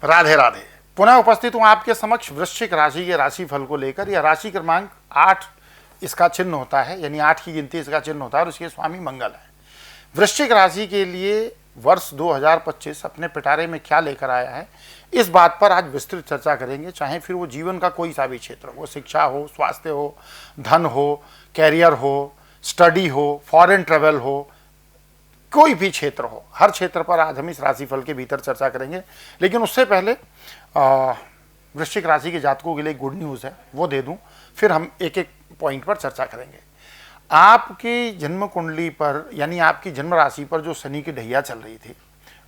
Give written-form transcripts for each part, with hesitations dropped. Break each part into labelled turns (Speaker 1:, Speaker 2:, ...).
Speaker 1: राधे राधे। पुनः उपस्थित हूं आपके समक्ष वृश्चिक राशि के राशिफल को लेकर। यह राशि क्रमांक 8 इसका चिन्ह होता है, यानी 8 की गिनती इसका चिन्ह होता है और इसके स्वामी मंगल है। वृश्चिक राशि के लिए वर्ष 2025 अपने पिटारे में क्या लेकर आया है, इस बात पर आज विस्तृत चर्चा करेंगे। चाहे फिर वो जीवन का कोई सा भी क्षेत्र हो, शिक्षा हो, स्वास्थ्य हो, धन हो, कैरियर हो, स्टडी हो, फॉरेन ट्रेवल हो, कोई भी क्षेत्र हो, हर क्षेत्र पर आज हम इस राशिफल के भीतर चर्चा करेंगे। लेकिन उससे पहले वृश्चिक राशि के जातकों के लिए गुड न्यूज़ है, वो दे दूं, फिर हम एक एक पॉइंट पर चर्चा करेंगे। आपकी जन्म कुंडली पर, यानी आपकी जन्म राशि पर जो शनि की ढैया चल रही थी,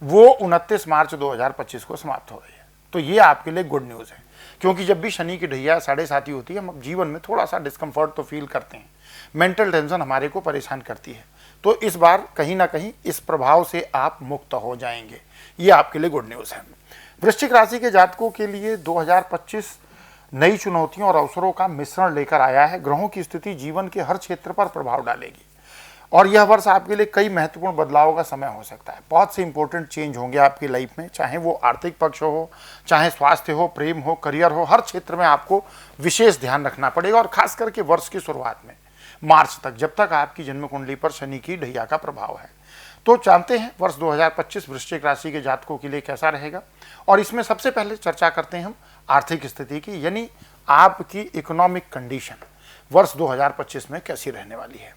Speaker 1: वो 29 मार्च 2025 को समाप्त हो गई है। तो ये आपके लिए गुड न्यूज़ है, क्योंकि जब भी शनि की ढैया 7.5 होती है, हम जीवन में थोड़ा सा डिस्कम्फर्ट तो फील करते हैं, मेंटल टेंशन हमारे को परेशान करती है। तो इस बार कहीं ना कहीं इस प्रभाव से आप मुक्त हो जाएंगे, ये आपके लिए गुड न्यूज़ है। वृश्चिक राशि के जातकों के लिए 2025 नई चुनौतियों और अवसरों का मिश्रण लेकर आया है। ग्रहों की स्थिति जीवन के हर क्षेत्र पर प्रभाव डालेगी और यह वर्ष आपके लिए कई महत्वपूर्ण बदलावों का समय हो सकता है। बहुत से इंपॉर्टेंट चेंज होंगे आपकी लाइफ में, चाहे वो आर्थिक पक्ष हो, चाहे स्वास्थ्य हो, प्रेम हो, करियर हो, हर क्षेत्र में आपको विशेष ध्यान रखना पड़ेगा। और खास करके वर्ष की शुरुआत में मार्च तक, जब तक आपकी जन्म कुंडली पर शनि की ढैया का प्रभाव है। तो जानते हैं वर्ष 2025 वृश्चिक राशि के जातकों के लिए कैसा रहेगा। और इसमें सबसे पहले चर्चा करते हैं हम आर्थिक स्थिति की, यानी आपकी इकोनॉमिक कंडीशन वर्ष 2025 में कैसी रहने वाली है।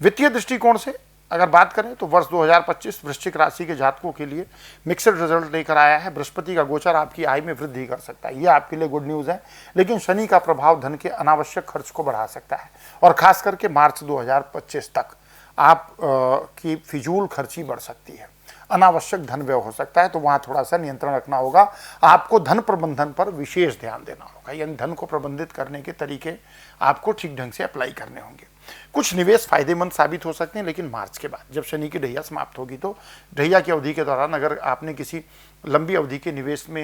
Speaker 1: वित्तीय दृष्टिकोण से अगर बात करें तो वर्ष 2025 वृश्चिक राशि के जातकों के लिए मिक्सड रिजल्ट लेकर आया है। बृहस्पति का गोचर आपकी आय में वृद्धि कर सकता है, यह आपके लिए गुड न्यूज़ है। लेकिन शनि का प्रभाव धन के अनावश्यक खर्च को बढ़ा सकता है और खास करके मार्च 2025 तक आप की फिजूल खर्ची बढ़ सकती है, अनावश्यक धन व्यय हो सकता है। तो वहाँ थोड़ा सा नियंत्रण रखना होगा। आपको धन प्रबंधन पर विशेष ध्यान देना होगा, यानी धन को प्रबंधित करने के तरीके आपको ठीक ढंग से अप्लाई करने होंगे। कुछ निवेश फायदेमंद साबित हो सकते हैं, लेकिन मार्च के बाद जब शनि की ढैया समाप्त होगी, तो ढैया की अवधि के दौरान अगर आपने किसी लंबी अवधि के निवेश में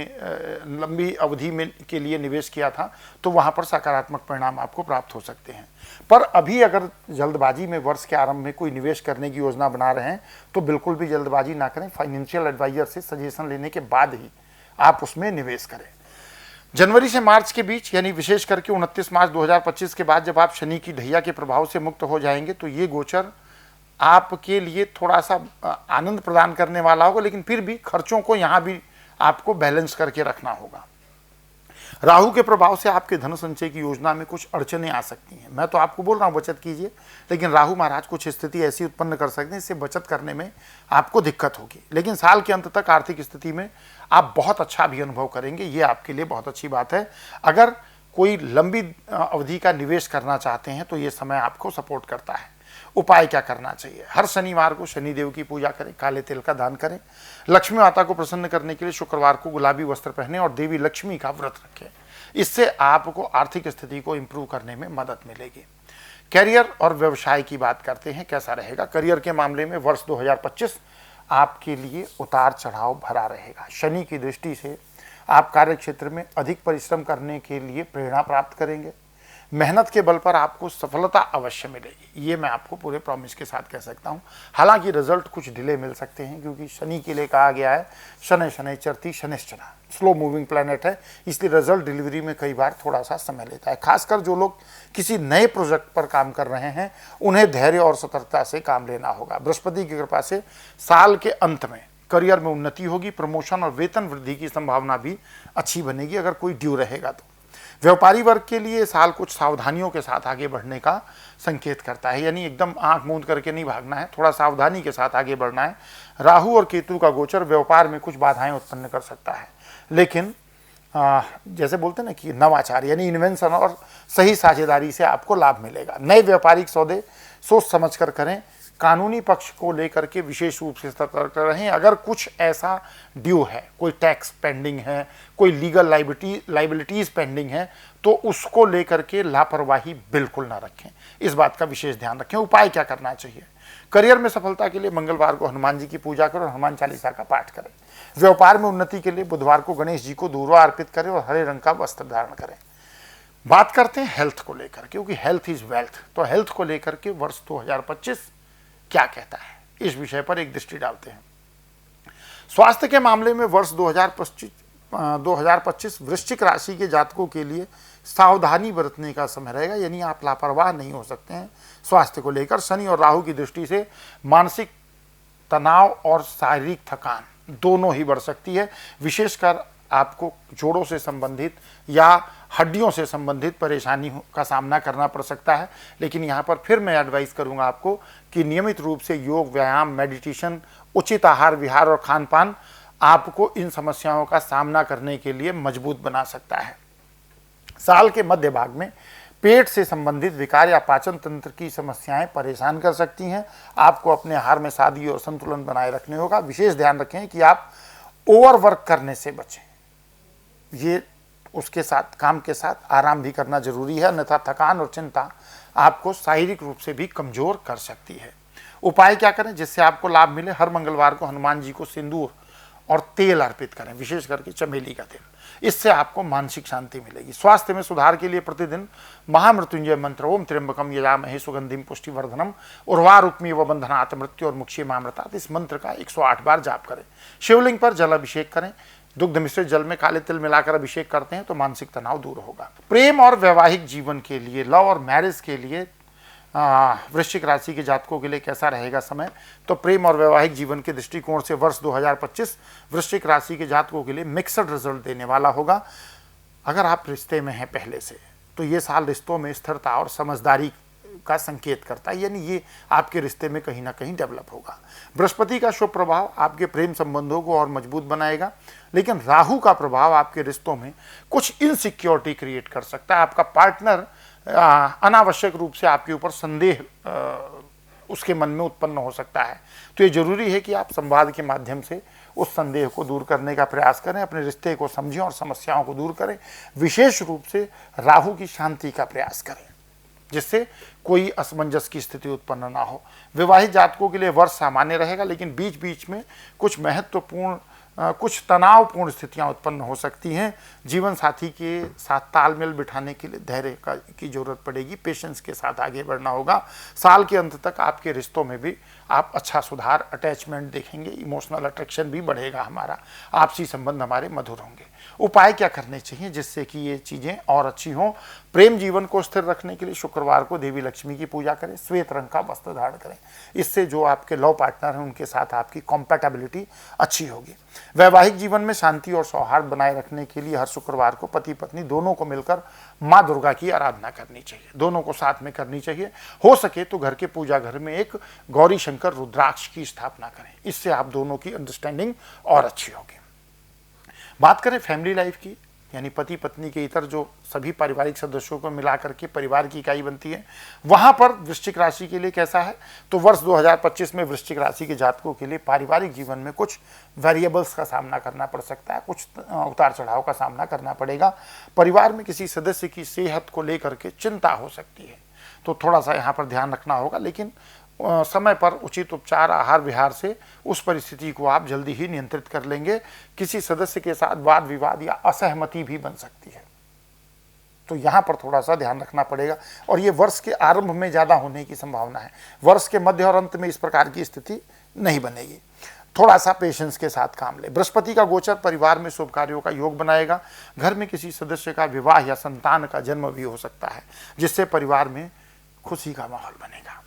Speaker 1: लंबी अवधि में के लिए निवेश किया था, तो वहाँ पर सकारात्मक परिणाम आपको प्राप्त हो सकते हैं। पर अभी अगर जल्दबाजी में वर्ष के आरंभ में कोई निवेश करने की योजना बना रहे हैं, तो बिल्कुल भी जल्दबाजी ना करें। फाइनेंशियल एडवाइजर से सजेशन लेने के बाद ही आप उसमें निवेश करें। जनवरी से मार्च के बीच, यानी विशेष करके 29 मार्च 2025 के बाद जब आप शनि की ढैया के प्रभाव से मुक्त हो जाएंगे, तो ये गोचर आपके लिए थोड़ा सा आनंद प्रदान करने वाला होगा। लेकिन फिर भी खर्चों को यहाँ भी आपको बैलेंस करके रखना होगा। राहु के प्रभाव से आपके धन संचय की योजना में कुछ अड़चनें आ सकती हैं। मैं तो आपको बोल रहा हूँ बचत कीजिए, लेकिन राहु महाराज कुछ स्थिति ऐसी उत्पन्न कर सकते हैं, इससे बचत करने में आपको दिक्कत होगी। लेकिन साल के अंत तक आर्थिक स्थिति में आप बहुत अच्छा भी अनुभव करेंगे, ये आपके लिए बहुत अच्छी बात है। अगर कोई लंबी अवधि का निवेश करना चाहते हैं तो ये समय आपको सपोर्ट करता है। उपाय क्या करना चाहिए? हर शनिवार को शनिदेव की पूजा करें, काले तिल का दान करें। लक्ष्मी माता को प्रसन्न करने के लिए शुक्रवार को गुलाबी वस्त्र पहने और देवी लक्ष्मी का व्रत रखें। इससे आपको आर्थिक स्थिति को इंप्रूव करने में मदद मिलेगी। कैरियर और व्यवसाय की बात करते हैं, कैसा रहेगा। करियर के मामले में वर्ष 2025 आपके लिए उतार चढ़ाव भरा रहेगा। शनि की दृष्टि से आप कार्य क्षेत्र में अधिक परिश्रम करने के लिए प्रेरणा प्राप्त करेंगे। मेहनत के बल पर आपको सफलता अवश्य मिलेगी, ये मैं आपको पूरे प्रॉमिस के साथ कह सकता हूँ। हालांकि रिजल्ट कुछ डिले मिल सकते हैं, क्योंकि शनि के लिए कहा गया है शनै शनै चरती शनिश्चरा, स्लो मूविंग प्लैनेट है, इसलिए रिजल्ट डिलीवरी में कई बार थोड़ा सा समय लेता है। खासकर जो लोग किसी नए प्रोजेक्ट पर काम कर रहे हैं, उन्हें धैर्य और सतर्कता से काम लेना होगा। बृहस्पति की कृपा से साल के अंत में करियर में उन्नति होगी। प्रमोशन और वेतन वृद्धि की संभावना भी अच्छी बनेगी, अगर कोई ड्यू रहेगा तो। व्यापारी वर्ग के लिए साल कुछ सावधानियों के साथ आगे बढ़ने का संकेत करता है, यानी एकदम आंख मूंद करके नहीं भागना है, थोड़ा सावधानी के साथ आगे बढ़ना है। राहु और केतु का गोचर व्यापार में कुछ बाधाएं उत्पन्न कर सकता है, लेकिन जैसे बोलते हैं ना कि नवाचार यानी इन्वेंशन और सही साझेदारी से आपको लाभ मिलेगा। नए व्यापारिक सौदे सोच समझ कर करें। कानूनी पक्ष को लेकर के विशेष रूप से सतर्क रहें। अगर कुछ ऐसा ड्यू है, कोई टैक्स पेंडिंग है, कोई लीगल लाइबिलिटीज़ पेंडिंग है, तो उसको लेकर के लापरवाही बिल्कुल ना रखें, इस बात का विशेष ध्यान रखें। उपाय क्या करना चाहिए? करियर में सफलता के लिए मंगलवार को हनुमान जी की पूजा करें और हनुमान चालीसा का पाठ करें। व्यापार में उन्नति के लिए बुधवार को गणेश जी को दूर्वा अर्पित करें और हरे रंग का वस्त्र धारण करें। बात करते हैं हेल्थ को लेकर, क्योंकि हेल्थ इज वेल्थ। तो हेल्थ को लेकर के वर्ष 2025 क्या कहता है, इस विषय पर एक दृष्टि डालते हैं। स्वास्थ्य के मामले में वर्ष 2025 वृश्चिक राशि के जातकों के लिए सावधानी बरतने का समय रहेगा, यानी आप लापरवाह नहीं हो सकते हैं स्वास्थ्य को लेकर। शनि और राहु की दृष्टि से मानसिक तनाव और शारीरिक थकान दोनों ही बढ़ सकती है। विशेषकर आपको जोड़ों से संबंधित या हड्डियों से संबंधित परेशानी का सामना करना पड़ सकता है। लेकिन यहाँ पर फिर मैं एडवाइस करूँगा आपको कि नियमित रूप से योग, व्यायाम, मेडिटेशन, उचित आहार विहार और खान पान आपको इन समस्याओं का सामना करने के लिए मजबूत बना सकता है। साल के मध्य भाग में पेट से संबंधित विकार या पाचन तंत्र की समस्याएं परेशान कर सकती हैं। आपको अपने आहार में सादगी और संतुलन बनाए रखने होगा। विशेष ध्यान रखें कि आप ओवरवर्क करने से बचें। ये उसके साथ काम के साथ आराम भी करना जरूरी है, अन्यथा थकान और चिंता आपको शारीरिक रूप से भी कमजोर कर सकती है। उपाय क्या करें जिससे आपको लाभ मिले? हर मंगलवार को हनुमान जी को सिंदूर और तेल अर्पित करें, विशेष करके चमेली का तेल। इससे आपको मानसिक शांति मिलेगी। स्वास्थ्य में सुधार के लिए प्रतिदिन महामृत्युंजय मंत्र ओम त्र्यंबकम यजामहे सुगंधिम पुष्टिवर्धनम उर्वारुक्मीव बंधनात् मृत्यु और मुक्षीमामृतात्, इस मंत्र का 108 बार जाप करें। शिवलिंग पर जल अभिषेक करें। दुग्ध मिश्रित जल में काले तिल मिलाकर अभिषेक करते हैं तो मानसिक तनाव दूर होगा। प्रेम और वैवाहिक जीवन के लिए, लव और मैरिज के लिए वृश्चिक राशि के जातकों के लिए कैसा रहेगा समय? तो प्रेम और वैवाहिक जीवन के दृष्टिकोण से वर्ष 2025 वृश्चिक राशि के जातकों के लिए मिक्सड रिजल्ट देने वाला होगा। अगर आप रिश्ते में हैं पहले से, तो ये साल रिश्तों में स्थिरता और समझदारी का संकेत करता है, यानी ये आपके रिश्ते में कहीं ना कहीं डेवलप होगा। बृहस्पति का शुभ प्रभाव आपके प्रेम संबंधों को और मजबूत बनाएगा, लेकिन राहु का प्रभाव आपके रिश्तों में कुछ इनसिक्योरिटी क्रिएट कर सकता है। आपका पार्टनर अनावश्यक रूप से आपके ऊपर संदेह उसके मन में उत्पन्न हो सकता है। तो ये जरूरी है कि आप संवाद के माध्यम से उस संदेह को दूर करने का प्रयास करें, अपने रिश्ते को समझें और समस्याओं को दूर करें। विशेष रूप से राहु की शांति का प्रयास करें जिससे कोई असमंजस की स्थिति उत्पन्न ना हो। विवाहित जातकों के लिए वर्ष सामान्य रहेगा, लेकिन बीच बीच में कुछ महत्वपूर्ण कुछ तनावपूर्ण स्थितियां उत्पन्न हो सकती हैं। जीवन साथी के साथ तालमेल बिठाने के लिए धैर्य की जरूरत पड़ेगी, पेशेंस के साथ आगे बढ़ना होगा। साल के अंत तक आपके रिश्तों में भी आप अच्छा सुधार, अटैचमेंट देखेंगे, इमोशनल अट्रैक्शन भी बढ़ेगा हमारा, आपसी संबंध हमारे मधुर होंगे। उपाय क्या करने चाहिए जिससे कि ये चीज़ें और अच्छी हों? प्रेम जीवन को स्थिर रखने के लिए शुक्रवार को देवी लक्ष्मी की पूजा करें, श्वेत रंग का वस्त्र धारण करें। इससे जो आपके लव पार्टनर हैं उनके साथ आपकी कॉम्पैटिबिलिटी अच्छी होगी। वैवाहिक जीवन में शांति और सौहार्द बनाए रखने के लिए हर शुक्रवार को पति पत्नी दोनों को मिलकर माँ दुर्गा की आराधना करनी चाहिए, दोनों को साथ में करनी चाहिए। हो सके तो घर के पूजा घर में एक गौरी शंकर रुद्राक्ष की स्थापना करें, इससे आप दोनों की अंडरस्टैंडिंग और अच्छी होगी। बात करें फैमिली लाइफ की, यानी पति पत्नी के इतर जो सभी पारिवारिक सदस्यों को मिलाकर के परिवार की इकाई बनती है, वहां पर वृश्चिक राशि के लिए कैसा है? तो वर्ष 2025 में वृश्चिक राशि के जातकों के लिए पारिवारिक जीवन में कुछ वेरिएबल्स का सामना करना पड़ सकता है, कुछ उतार चढ़ाव का सामना करना पड़ेगा। परिवार में किसी सदस्य की सेहत को लेकर के चिंता हो सकती है, तो थोड़ा सा यहाँ पर ध्यान रखना होगा। लेकिन समय पर उचित उपचार, आहार विहार से उस परिस्थिति को आप जल्दी ही नियंत्रित कर लेंगे। किसी सदस्य के साथ वाद विवाद या असहमति भी बन सकती है, तो यहाँ पर थोड़ा सा ध्यान रखना पड़ेगा। और ये वर्ष के आरंभ में ज़्यादा होने की संभावना है, वर्ष के मध्य और अंत में इस प्रकार की स्थिति नहीं बनेगी। थोड़ा सा पेशेंस के साथ काम ले। बृहस्पति का गोचर परिवार में शुभ कार्यों का योग बनाएगा। घर में किसी सदस्य का विवाह या संतान का जन्म भी हो सकता है, जिससे परिवार में खुशी का माहौल बनेगा।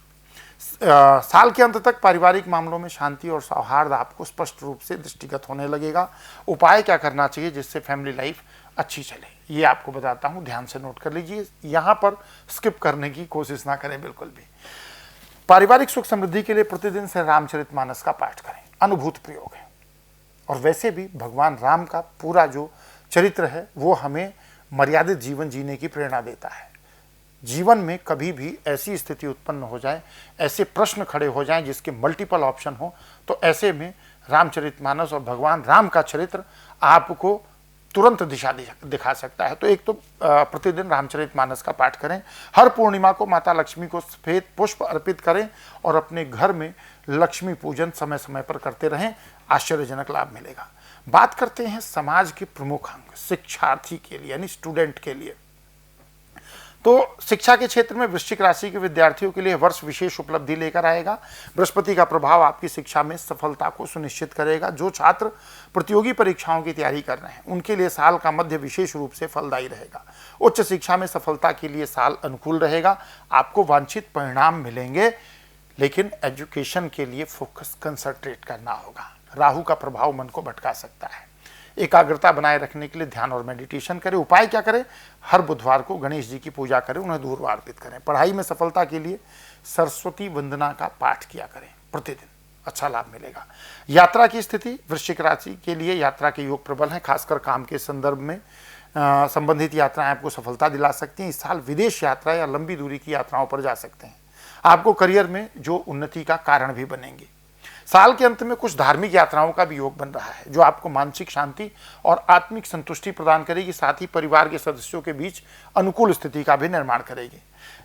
Speaker 1: साल के अंत तक पारिवारिक मामलों में शांति और सौहार्द आपको स्पष्ट रूप से दृष्टिगत होने लगेगा। उपाय क्या करना चाहिए जिससे फैमिली लाइफ अच्छी चले, ये आपको बताता हूँ, ध्यान से नोट कर लीजिए। यहाँ पर स्किप करने की कोशिश ना करें बिल्कुल भी। पारिवारिक सुख समृद्धि के लिए प्रतिदिन से रामचरितमानस का पाठ करें, अनुभूत प्रयोग है। और वैसे भी भगवान राम का पूरा जो चरित्र है वो हमें मर्यादित जीवन जीने की प्रेरणा देता है। जीवन में कभी भी ऐसी स्थिति उत्पन्न हो जाए, ऐसे प्रश्न खड़े हो जाएं जिसके मल्टीपल ऑप्शन हो, तो ऐसे में रामचरितमानस और भगवान राम का चरित्र आपको तुरंत दिशा दिखा सकता है। तो एक तो प्रतिदिन रामचरितमानस का पाठ करें। हर पूर्णिमा को माता लक्ष्मी को सफेद पुष्प अर्पित करें और अपने घर में लक्ष्मी पूजन समय समय पर करते रहें, आश्चर्यजनक लाभ मिलेगा। बात करते हैं समाज के प्रमुख अंग शिक्षार्थी के लिए, यानी स्टूडेंट के लिए। तो शिक्षा के क्षेत्र में वृश्चिक राशि के विद्यार्थियों के लिए वर्ष विशेष उपलब्धि लेकर आएगा। बृहस्पति का प्रभाव आपकी शिक्षा में सफलता को सुनिश्चित करेगा। जो छात्र प्रतियोगी परीक्षाओं की तैयारी कर रहे हैं उनके लिए साल का मध्य विशेष रूप से फलदायी रहेगा। उच्च शिक्षा में सफलता के लिए साल अनुकूल रहेगा। आपको वांछित परिणाम मिलेंगे, लेकिन एजुकेशन के लिए फोकस कंसंट्रेट करना होगा। राहु का प्रभाव मन को भटका सकता है। एकाग्रता बनाए रखने के लिए ध्यान और मेडिटेशन करें। उपाय क्या करें? हर बुधवार को गणेश जी की पूजा करें, उन्हें दूर्वा अर्पित करें। पढ़ाई में सफलता के लिए सरस्वती वंदना का पाठ किया करें प्रतिदिन, अच्छा लाभ मिलेगा। यात्रा की स्थिति वृश्चिक राशि के लिए यात्रा के योग प्रबल हैं, खासकर काम के संदर्भ में संबंधित यात्राएं आपको सफलता दिला सकती हैं। इस साल विदेश यात्रा या लंबी दूरी की यात्राओं पर जा सकते हैं। आपको करियर में जो उन्नति का कारण भी बनेंगे। साल के अंत में कुछ धार्मिक यात्राओं का भी योग बन रहा है, जो आपको मानसिक शांति और आत्मिक संतुष्टि प्रदान करेगी, साथ ही परिवार के सदस्यों के बीच अनुकूल स्थिति का भी निर्माण करेगी।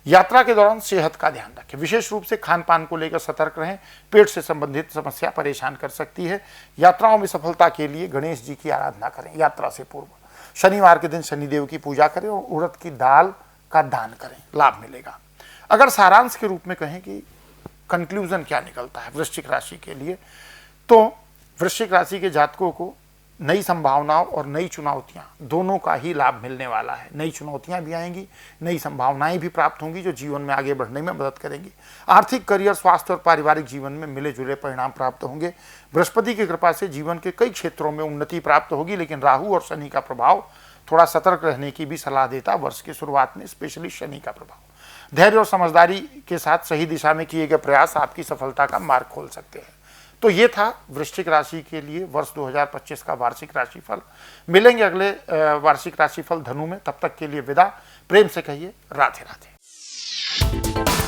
Speaker 1: यात्रा के दौरान सेहत का ध्यान रखें, विशेष रूप से खान पान को लेकर सतर्क रहें। पेट से संबंधित समस्या परेशान कर सकती है। यात्राओं में सफलता के लिए गणेश जी की आराधना करें। यात्रा से पूर्व शनिवार के दिन शनिदेव की पूजा करें और उड़द की दाल का दान करें, लाभ मिलेगा। अगर सारांश के रूप में कहें कि कंक्लूजन क्या निकलता है वृश्चिक राशि के लिए, तो वृश्चिक राशि के जातकों को नई संभावनाओं और नई चुनौतियां दोनों का ही लाभ मिलने वाला है। नई चुनौतियां भी आएंगी, नई संभावनाएं भी प्राप्त होंगी, जो जीवन में आगे बढ़ने में मदद करेंगी। आर्थिक, करियर, स्वास्थ्य और पारिवारिक जीवन में मिले जुले परिणाम प्राप्त होंगे। बृहस्पति की कृपा से जीवन के कई क्षेत्रों में उन्नति प्राप्त होगी, लेकिन राहु और शनि का प्रभाव थोड़ा सतर्क रहने की भी सलाह देता। वर्ष की शुरुआत में स्पेशली शनि का प्रभाव। धैर्य और समझदारी के साथ सही दिशा में किए गए प्रयास आपकी सफलता का मार्ग खोल सकते हैं। तो ये था वृश्चिक राशि के लिए वर्ष 2025 का वार्षिक राशिफल। मिलेंगे अगले वार्षिक राशिफल धनु में। तब तक के लिए विदा। प्रेम से कहिए राधे राधे।